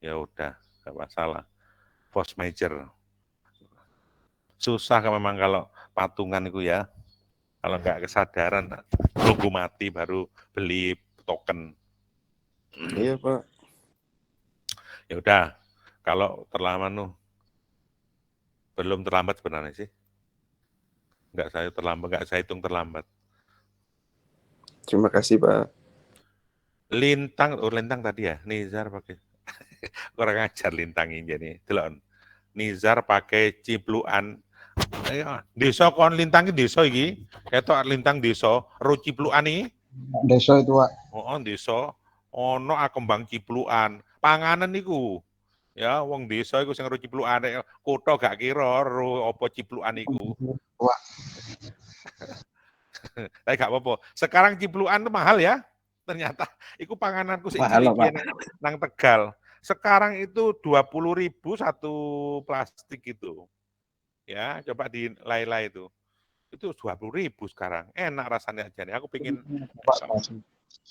Ya udah, nggak masalah. Force major. Susah memang kalau patungan itu ya. Kalau nggak kesadaran, nunggu mati baru beli token. Iya Pak. Ya udah, kalau terlambat belum terlambat sebenarnya sih. Nggak saya terlambat, nggak saya hitung terlambat. Terima kasih Pak. Lintang, lintang tadi ya, Nizar pakai. Kurang ajar lintang ini jadi. Delon. Nizar pakai cipluan. Desa kon lintang iki desa iki. Ketok lintang desa, ro cipluan iki. Desa itu, Pak. Oh, desa ono kembang cipluan. Panganan niku. Ya, wong desa iku sing ro ciplukan, kutha gak kira ro apa ciplukan iku. Wah. Tapi gak apa-apa. Sekarang ciplukan itu mahal ya. Ternyata iku pangananku sing Mahal, cilik Pak. nang Tegal. Sekarang itu 20.000 satu plastik itu. Ya, coba dilai-lai itu. Itu 20.000 sekarang. Enak rasanya aja nih. Aku pingin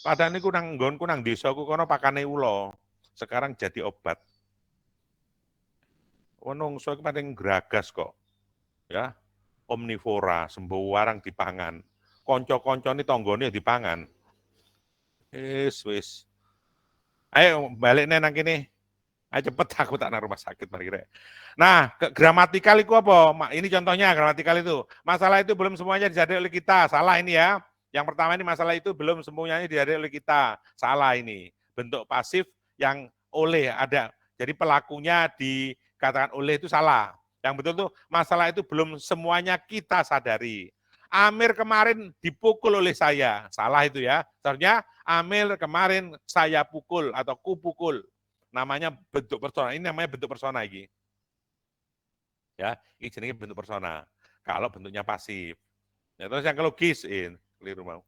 padahal niku nang nggonku nang desaku kono pakane ula. Sekarang jadi obat. Menungso iku paling gragas kok. Ya. Omnivora, sembarang dipangan. Kanca-kancane tanggane dipangan. Wis. Ayo balik nang kene. Ayo cepet aku tak nang rumah sakit mari rek. Nah, gramatikal itu apa? Ini contohnya gramatikal itu. Masalah itu belum semuanya dijadikan oleh kita. Salah ini ya. Yang pertama ini masalah itu belum semuanya dijadikan oleh kita. Salah ini. Bentuk pasif yang oleh ada. Jadi pelakunya dikatakan oleh itu salah. Yang betul tuh masalah itu belum semuanya kita sadari. Amir kemarin dipukul oleh saya. Salah itu ya. Seharusnya Amir kemarin saya pukul atau kupukul. Namanya bentuk persona. Ini namanya bentuk persona ini. Ya, ini jenisnya bentuk persona. Kalau bentuknya pasif. Ya, terus yang logis, keliru mau.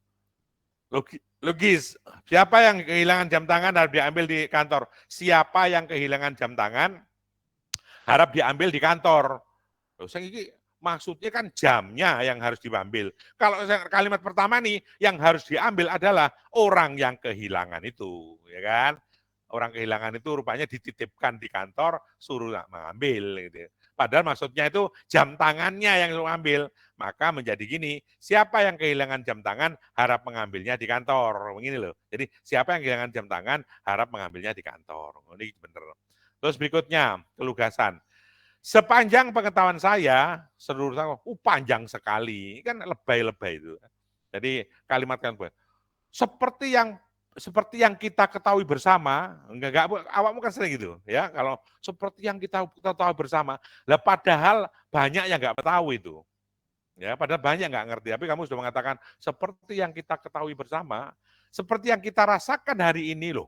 Logis. Siapa yang kehilangan jam tangan harus diambil di kantor? Siapa yang kehilangan jam tangan harap diambil di kantor? Loh, ini maksudnya kan jamnya yang harus diambil. Kalau kalimat pertama nih, yang harus diambil adalah orang yang kehilangan itu, ya kan? Orang kehilangan itu rupanya dititipkan di kantor, suruh mengambil. Gitu. Padahal maksudnya itu jam tangannya yang suruh ambil. Maka menjadi gini, siapa yang kehilangan jam tangan harap mengambilnya di kantor. Begini loh. Jadi siapa yang kehilangan jam tangan harap mengambilnya di kantor. Ini benar. Terus berikutnya, kelugasan. Sepanjang pengetahuan saya, seluruh saya, panjang sekali. Kan lebay-lebay itu. Jadi kalimat kan seperti yang kita ketahui bersama, enggak awakmu kan sering gitu ya, kalau seperti yang kita ketahui bersama, lah padahal banyak yang enggak tahu itu. Ya, padahal banyak enggak ngerti, tapi kamu sudah mengatakan seperti yang kita ketahui bersama, seperti yang kita rasakan hari ini loh.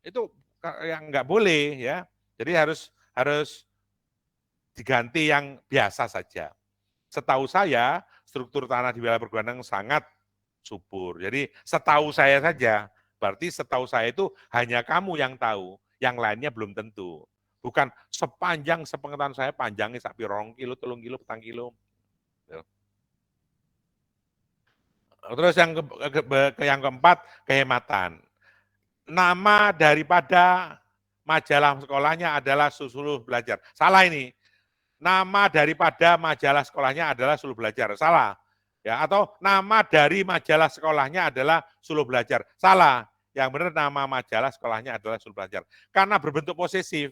Itu yang enggak boleh ya. Jadi harus diganti yang biasa saja. Setahu saya, struktur tanah di wilayah Pergudangan sangat subur. Jadi setahu saya saja, berarti setahu saya itu hanya kamu yang tahu, yang lainnya belum tentu. Bukan sepanjang sepengetahuan saya panjangnya sampai 2 kilo, 3 kilo, 4 kilo. Terus yang keempat, kehematan. Nama daripada majalah sekolahnya adalah Suluh Belajar. Salah ini. Nama daripada majalah sekolahnya adalah Suluh Belajar. Salah. Ya, atau nama dari majalah sekolahnya adalah Suluh Belajar. Salah. Yang benar nama majalah sekolahnya adalah Suluh Belajar. Karena berbentuk posesif.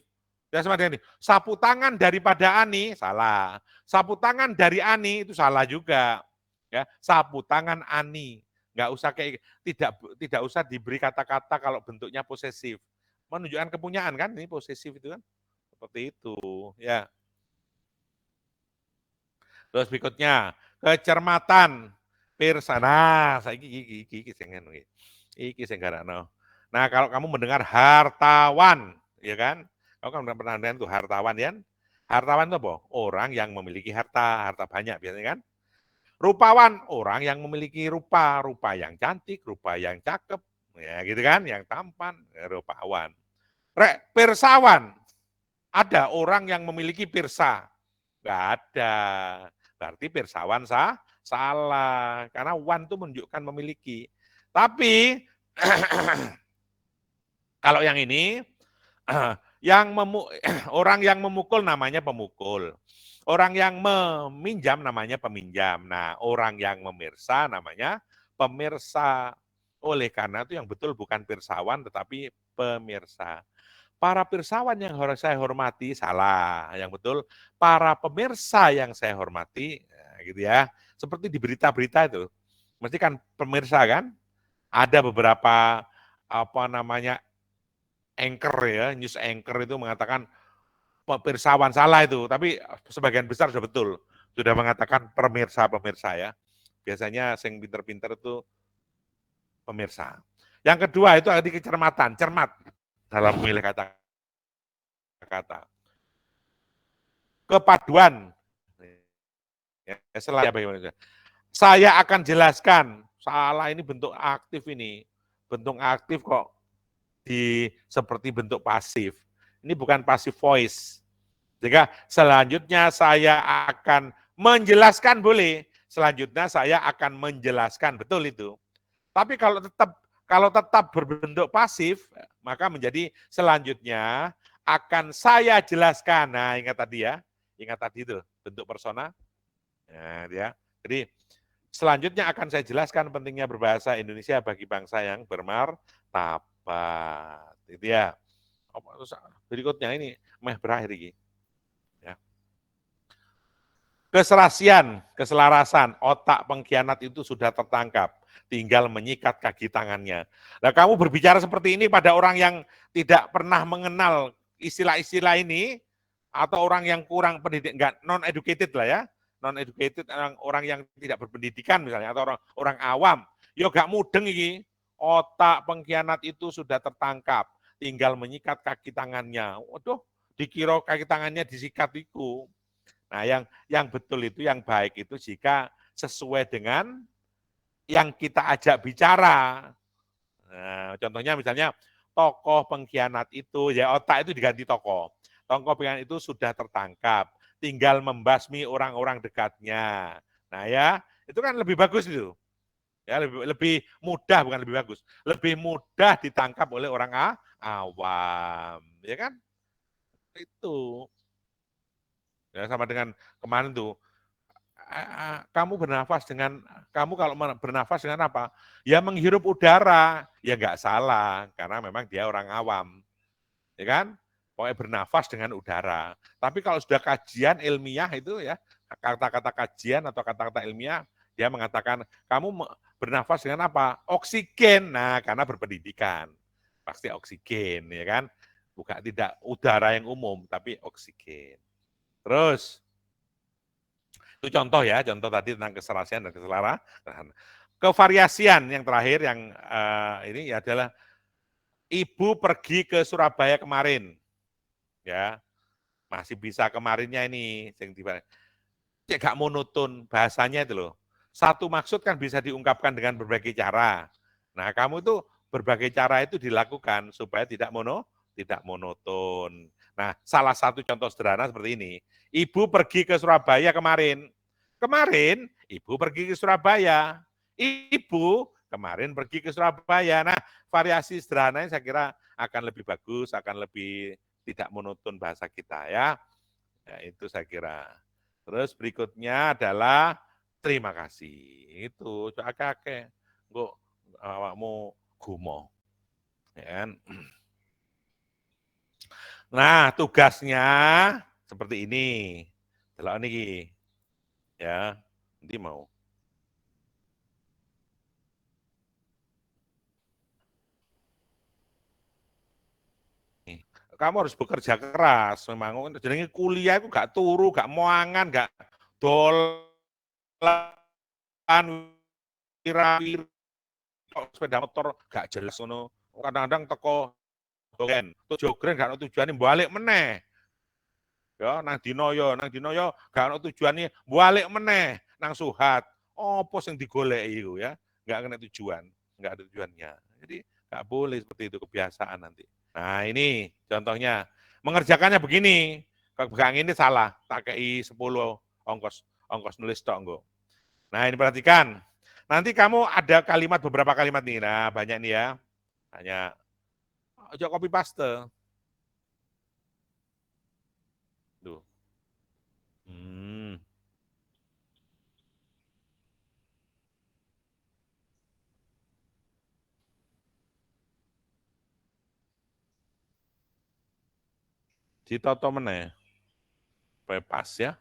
Ya, sama dengan ini. Sapu tangan daripada Ani, salah. Sapu tangan dari Ani itu salah juga. Ya, sapu tangan Ani. Nggak usah tidak usah diberi kata-kata kalau bentuknya posesif. Menunjukkan kepunyaan kan, ini posesif itu kan. Seperti itu, ya. Terus berikutnya, kecermatan pirsa. Nah, saiki iki sing ngene iki. Iki sing garakno. Nah, kalau kamu mendengar hartawan, ya kan? Kamu kan pernah dengar tuh hartawan ya? Hartawan itu apa? Orang yang memiliki harta banyak biasanya kan? Rupawan, orang yang memiliki rupa yang cantik, rupa yang cakep, ya gitu kan, yang tampan, ya, rupawan. Pirsawan, ada orang yang memiliki pirsa, nggak ada. Berarti pirsawan salah, karena wan itu menunjukkan memiliki. Tapi kalau yang ini, orang yang memukul namanya pemukul. Orang yang meminjam namanya peminjam. Nah, orang yang memirsa namanya pemirsa. Oleh karena itu yang betul bukan pirsawan tetapi pemirsa. Para pirsawan yang harus saya hormati salah. Yang betul para pemirsa yang saya hormati, nah, gitu ya. Seperti di berita-berita itu. Mesti kan pemirsa kan? Ada beberapa anchor ya, news anchor itu mengatakan pirsawan salah itu, tapi sebagian besar sudah betul, sudah mengatakan pemirsa ya. Biasanya yang pinter-pinter itu pemirsa. Yang kedua itu ada kecermatan, cermat dalam memilih kata-kata. Kepaduan. Ya, bagaimana? Saya akan jelaskan, salah ini bentuk aktif ini. Bentuk aktif kok seperti bentuk pasif. Ini bukan passive voice. Jika selanjutnya saya akan menjelaskan boleh, selanjutnya saya akan menjelaskan, betul itu. Tapi kalau tetap berbentuk pasif, maka menjadi selanjutnya akan saya jelaskan. Nah, ingat tadi itu bentuk persona. Nah, ya. Jadi selanjutnya akan saya jelaskan pentingnya berbahasa Indonesia bagi bangsa yang bermartabat. Itu ya. Berikutnya ini berakhir ini. Ya. Keselarasan, otak pengkhianat itu sudah tertangkap, tinggal menyikat kaki tangannya. Nah, kamu berbicara seperti ini pada orang yang tidak pernah mengenal istilah-istilah ini, atau orang yang kurang pendidik, enggak non-educated lah ya, non-educated, orang yang tidak berpendidikan misalnya, atau orang awam, yo gak mudeng ini, otak pengkhianat itu sudah tertangkap, tinggal menyikat kaki tangannya. Waduh, dikira kaki tangannya disikat itu. Nah, yang betul itu, yang baik itu jika sesuai dengan yang kita ajak bicara. Nah, contohnya misalnya tokoh pengkhianat itu, ya otak itu diganti tokoh. Tokoh pengkhianat itu sudah tertangkap, tinggal membasmi orang-orang dekatnya. Nah ya, itu kan lebih bagus itu. Ya, lebih mudah, bukan lebih bagus. Lebih mudah ditangkap oleh orang awam, ya kan? Itu. Ya, sama dengan kemarin tuh. Kamu kalau bernafas dengan apa? Ya menghirup udara. Ya nggak salah, karena memang dia orang awam. Ya kan? Pokoknya bernafas dengan udara. Tapi kalau sudah kajian ilmiah itu ya, kata-kata kajian atau kata-kata ilmiah, dia mengatakan, kamu bernafas dengan apa? Oksigen. Nah, karena berpendidikan. Pasti oksigen, ya kan? Bukan tidak udara yang umum, tapi oksigen. Terus, itu contoh ya, contoh tadi tentang keserasian dan keselarasan. Kevariasian yang terakhir, yang ini adalah ibu pergi ke Surabaya kemarin. Ya, masih bisa kemarinnya ini. Cek gak monoton bahasanya itu loh. Satu maksud kan bisa diungkapkan dengan berbagai cara. Nah, kamu itu berbagai cara itu dilakukan supaya tidak monoton. Nah, salah satu contoh sederhana seperti ini. Ibu pergi ke Surabaya kemarin. Kemarin, ibu pergi ke Surabaya. Ibu kemarin pergi ke Surabaya. Nah, variasi sederhananya saya kira akan lebih bagus, akan lebih tidak monoton bahasa kita ya. Ya, itu saya kira. Terus berikutnya adalah terima kasih. Itu akeh-akeh nggo awakmu gumo. Ya kan? Nah, tugasnya seperti ini. Delok niki. Ya, nanti mau. Kamu harus bekerja keras memang. Jenenge kuliah itu gak turu, gak muangan, gak dol wira-wiri kok sepeda motor gak jelas ngono. Kadang-kadang teko Jogen, jogren gak ono tujuane balik meneh. Ya nang dina yo gak ono tujuane balik meneh nang Suhat. Apa sing digoleki iku ya? Gak kena tujuan, gak ada tujuannya. Jadi gak boleh seperti itu, kebiasaan nanti. Nah, ini contohnya. Mengerjakannya begini. Kalau pegang ini salah, tak kei 10 ongkos nulis tok engko. Nah, ini perhatikan. Nanti kamu ada kalimat, beberapa kalimat nih. Nah, banyak nih ya. Banyak. Aja copy paste. Tuh. Ditoto meneh. Supaya pas ya.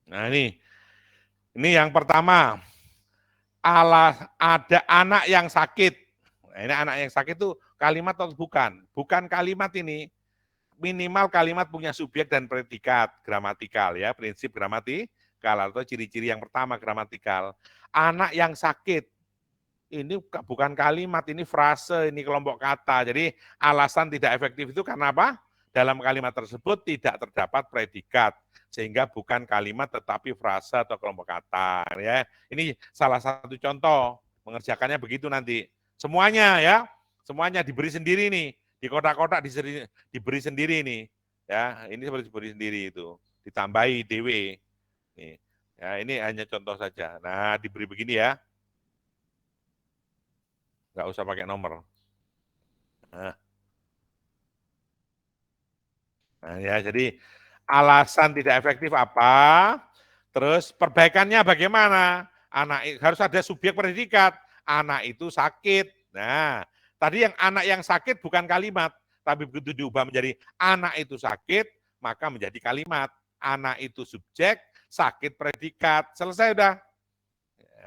Nah, ini yang pertama. Ada anak yang sakit. Nah, ini anak yang sakit itu kalimat atau bukan? Bukan kalimat ini. Minimal kalimat punya subjek dan predikat gramatikal ya, prinsip gramatikal atau ciri-ciri yang pertama gramatikal. Anak yang sakit. Ini bukan kalimat, ini frase, ini kelompok kata. Jadi alasan tidak efektif itu karena apa? Dalam kalimat tersebut tidak terdapat predikat, sehingga bukan kalimat tetapi frase atau kelompok kata. Ya, ini salah satu contoh mengerjakannya begitu nanti. Semuanya ya, semuanya diberi sendiri nih, di kotak-kotak diberi sendiri nih. Ya, ini seperti diberi sendiri itu, ditambahi DW. Nih, ya ini hanya contoh saja. Nah, diberi begini ya. Nggak usah pakai nomor. Nah, ya, jadi alasan tidak efektif apa? Terus perbaikannya bagaimana? Harus ada subjek predikat. Anak itu sakit. Nah, tadi yang anak yang sakit bukan kalimat, tapi begitu diubah menjadi anak itu sakit, maka menjadi kalimat. Anak itu subjek, sakit predikat. Selesai udah.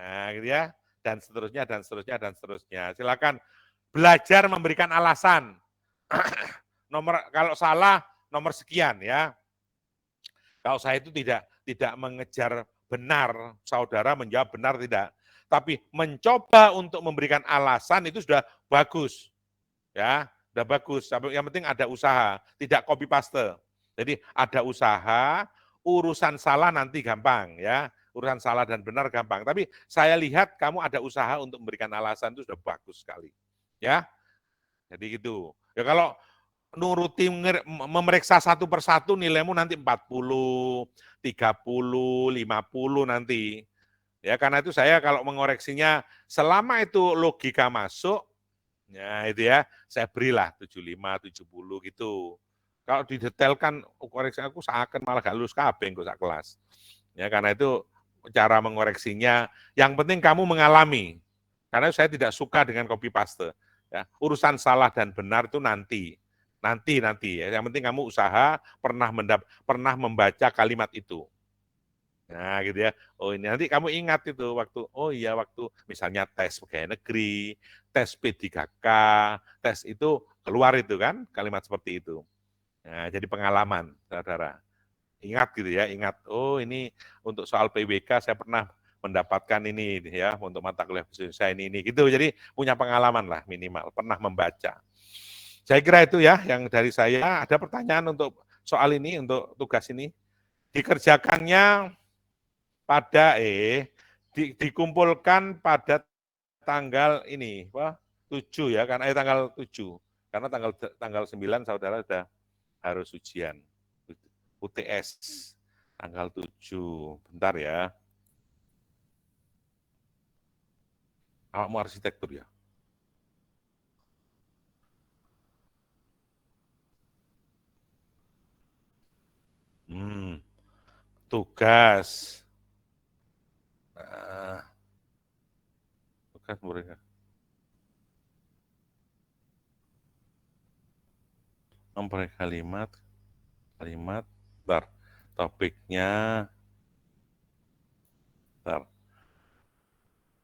Nah, gitu ya. Dan seterusnya, dan seterusnya, dan seterusnya. Silakan belajar memberikan alasan. Kalau salah, nomor sekian ya. Kalau saya itu tidak mengejar benar, saudara menjawab benar tidak. Tapi mencoba untuk memberikan alasan itu sudah bagus. Ya, sudah bagus. Yang penting ada usaha, tidak copy paste. Jadi ada usaha, urusan salah nanti gampang ya. Urusan salah dan benar gampang. Tapi saya lihat kamu ada usaha untuk memberikan alasan itu sudah bagus sekali. Ya. Jadi gitu. Ya kalau nuruti memeriksa satu persatu nilaimu nanti 40, 30, 50 nanti. Ya karena itu saya kalau mengoreksinya selama itu logika masuk, ya itu ya saya berilah 75, 70 gitu. Kalau didetailkan koreksi aku seakan malah gak lulus kabeh kok sak kelas. Ya karena itu cara mengoreksinya. Yang penting kamu mengalami. Karena saya tidak suka dengan copy paste. Ya, urusan salah dan benar itu nanti ya. Yang penting kamu usaha pernah membaca kalimat itu. Nah, gitu ya. Oh, ini nanti kamu ingat itu waktu misalnya tes pegawai negeri, tes P3K, tes itu keluar itu kan kalimat seperti itu. Nah, jadi pengalaman, Saudara. Ingat gitu ya, ingat. Oh, ini untuk soal PWK saya pernah mendapatkan ini ya untuk mata kuliah bahasa Indonesia ini gitu. Jadi punya pengalaman lah minimal, pernah membaca. Saya kira itu ya yang dari saya. Ada pertanyaan untuk soal ini, untuk tugas ini? Dikerjakannya pada dikumpulkan pada tanggal ini, 7 ya, karena tanggal 7. Karena tanggal 9 saudara sudah harus ujian UTS tanggal 7. Bentar ya. Awakmu arsitektur ya? Tugas. Tugas mereka. Nomor kalimat, bentar. Topiknya, bentar.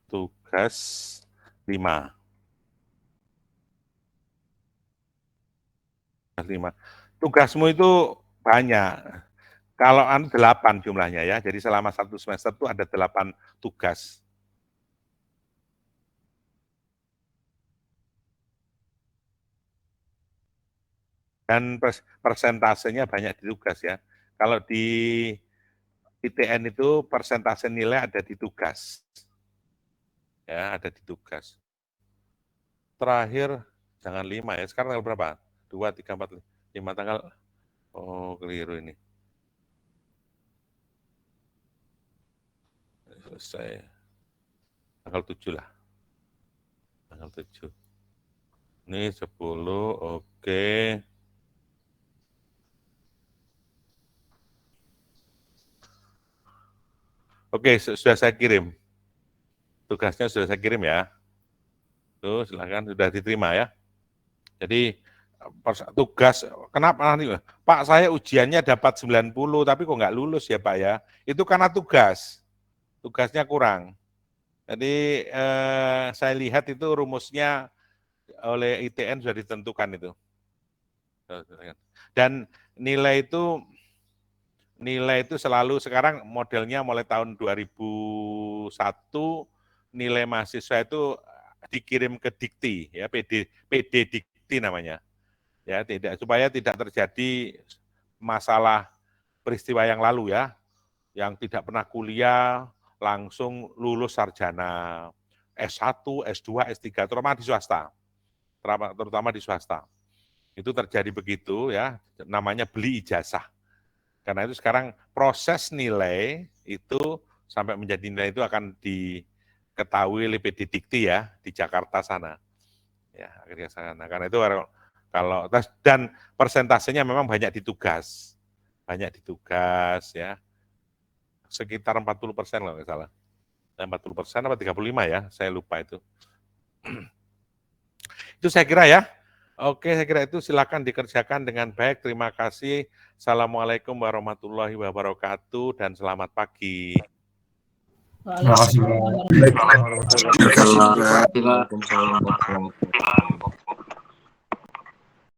Tugas 5. Tugasmu itu banyak. Kalau 8 jumlahnya ya, jadi selama 1 semester itu ada 8 tugas. Dan persentasenya banyak di tugas ya. Kalau di ITN itu persentase nilai ada di tugas. Ya, ada di tugas. Terakhir, jangan 5 ya, sekarang tanggal berapa? 2, 3, 4, 5 tanggal, oh keliru ini. Selesai. Tanggal 7 lah. Tanggal 7. Ini 10, oke. Oke, sudah saya kirim. Tugasnya sudah saya kirim ya. Tuh, silakan sudah diterima ya. Jadi tugas, kenapa nih Pak, saya ujiannya dapat 90 tapi kok nggak lulus ya Pak ya? Itu karena tugasnya kurang. Jadi saya lihat itu rumusnya oleh ITN sudah ditentukan itu. Dan nilai itu selalu sekarang modelnya mulai tahun 2001 nilai mahasiswa itu dikirim ke Dikti ya, PD Dikti namanya. Ya, supaya tidak terjadi masalah peristiwa yang lalu ya, yang tidak pernah kuliah langsung lulus sarjana S1, S2, S3 terutama di swasta. Itu terjadi begitu ya, namanya beli ijazah. Karena itu sekarang proses nilai itu sampai menjadi nilai itu akan diketahui oleh PD Dikti ya di Jakarta sana. Ya, akhirnya sana. Karena itu kalau dan persentasenya memang banyak di tugas ya. Sekitar 40% kalau nggak salah. 40% apa 35 ya, saya lupa itu. Itu saya kira ya. Oke, saya kira itu silakan dikerjakan dengan baik. Terima kasih. Assalamualaikum warahmatullahi wabarakatuh dan selamat pagi. Terima kasih. Waalaikumsalam. Waalaikumsalam warahmatullahi wabarakatuh.